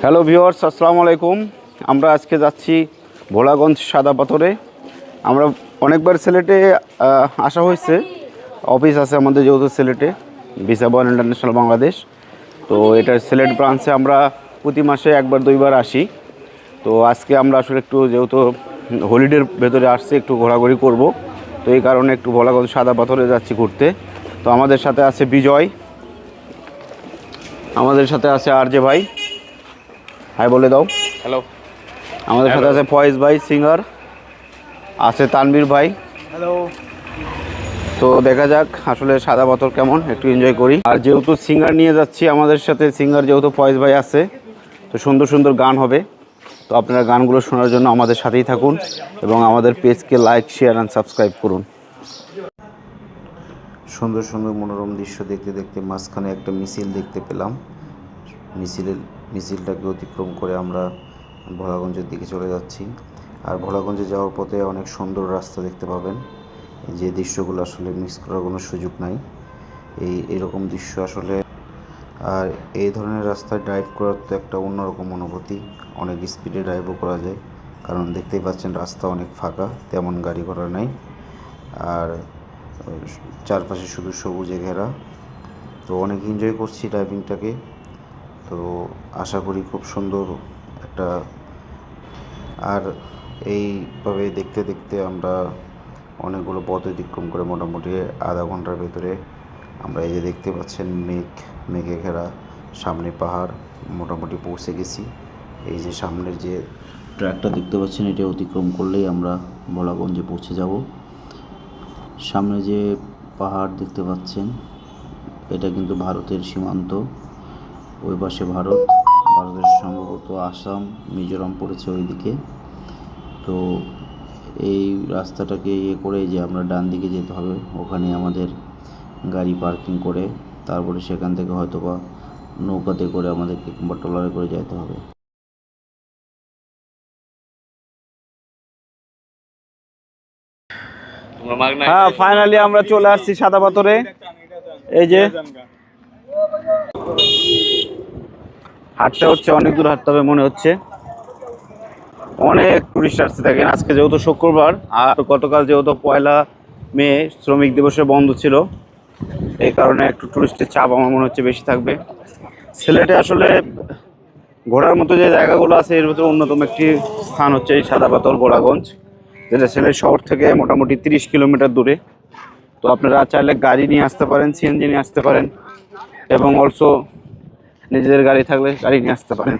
Hello viewers, আসসালামু আলাইকুম। আমরা আজকে যাচ্ছি ভোলাগঞ্জ সাদা পাথরে। আমরা অনেকবার সিলেটে আসা হয়েছে, অফিস আছে আমাদের যেহেতু সিলেটে, ভিসা বয়েল ইন্টারন্যাশনাল বাংলাদেশ। তো এটার সিলেট ব্রাঞ্চে আমরা প্রতি মাসে একবার দুইবার আসি। তো আজকে আমরা আসলে একটু যেহেতু হলিডের ভেতরে আসছি, একটু ঘোরাঘুরি করব, তো এই কারণে একটু ভোলাগঞ্জ সাদা পাথরে যাচ্ছি ঘুরতে। তো আমাদের সাথে আছে বিজয়, আমাদের সাথে আছে আর জে ভাই, হাই বলে দাও। হ্যালো। আমাদের সাথে আছে ফয়েজ ভাই সিঙ্গার, আছে তানবীর ভাই। হ্যালো। তো দেখা যাক আসলে সাদা পাথর কেমন, একটু এনজয় করি। আর যেহেতু সিঙ্গার নিয়ে যাচ্ছি, আমাদের সাথে সিঙ্গার যেহেতু ফয়েজ ভাই আছে, তো সুন্দর সুন্দর গান হবে। তো আপনারা গানগুলো শোনার জন্য আমাদের সাথেই থাকুন এবং আমাদের পেজকে লাইক, শেয়ার অ্যান্ড সাবস্ক্রাইব করুন। সুন্দর সুন্দর মনোরম দৃশ্য দেখতে দেখতে মাঝখানে একটা মিছিল দেখতে পেলাম। মিছিলটাকে অতিক্রম করে আমরা ভোলাগঞ্জের দিকে চলে যাচ্ছি। আর ভোলাগঞ্জে যাওয়ার পথে অনেক সুন্দর রাস্তা দেখতে পাবেন, যে দৃশ্যগুলো আসলে মিস করার কোনো সুযোগ নাই। এরকম দৃশ্য আসলে, আর এই ধরনের রাস্তায় ড্রাইভ করার তো একটা অন্যরকম অনুভূতি। অনেক স্পিডে ড্রাইভও করা যায়, কারণ দেখতেই পাচ্ছেন রাস্তা অনেক ফাঁকা, তেমন গাড়ি ঘোড়া নাই। আর চারপাশে শুধু সবুজে ঘেরা। তো অনেক এনজয় করছি ড্রাইভিংটাকে। তো আশা করি খুব সুন্দর একটা। আর এইভাবে দেখতে দেখতে আমরা অনেকগুলো পথ অতিক্রম করে মোটামুটি আধা ঘন্টার ভেতরে আমরা এই যে দেখতে পাচ্ছেন মেঘে ঘেরা, সামনে পাহাড়, মোটামুটি পৌঁছে গেছি। এই যে সামনের যে ট্র্যাকটা দেখতে পাচ্ছেন, এটা অতিক্রম করলেই আমরা ভোলাগঞ্জে পৌঁছে যাব। সামনে যে পাহাড় দেখতে পাচ্ছেন, এটা কিন্তু ভারতের সীমান্ত। ওই পাশে ভারতের সম্ভবত আসাম, মিজোরাম পড়েছে ওইদিকে। তো এই রাস্তাটাকে করে যে আমরা ডান দিকে যেতে হবে, ওখানে আমাদের গাড়ি পার্কিং করে তারপরে সেখান থেকে হয়তো বা নৌকাতে করে আমাদেরকে কিংবা ট্রলারে করে যেতে হবে। হ্যাঁ, ফাইনালি আমরা চলে আসছি সাদা পাথরে। এই যে হাঁটতে হচ্ছে, অনেক দূর হাঁটতে হবে মনে হচ্ছে। অনেক টুরিস্ট আসতে থাকেন। আজকে যেহেতু শুক্রবার আর গতকাল যেহেতু 1 মে শ্রমিক দিবসে বন্ধ ছিল, এই কারণে একটু টুরিস্টের চাপ আমার মনে হচ্ছে বেশি থাকবে। সিলেটে আসলে ঘোরার মতো যে জায়গাগুলো আছে, এর ভিতরে অন্যতম একটি স্থান হচ্ছে এই সাদা পাথর ভোলাগঞ্জ, যেটা সিলেট শহর থেকে মোটামুটি 30 কিলোমিটার দূরে। তো আপনারা চাইলে গাড়ি নিয়ে আসতে পারেন, সিএনজি নিয়ে আসতে পারেন, এবং অলসো নিজেদের গাড়ি থাকলে গাড়ি নিয়ে আসতে পারেন।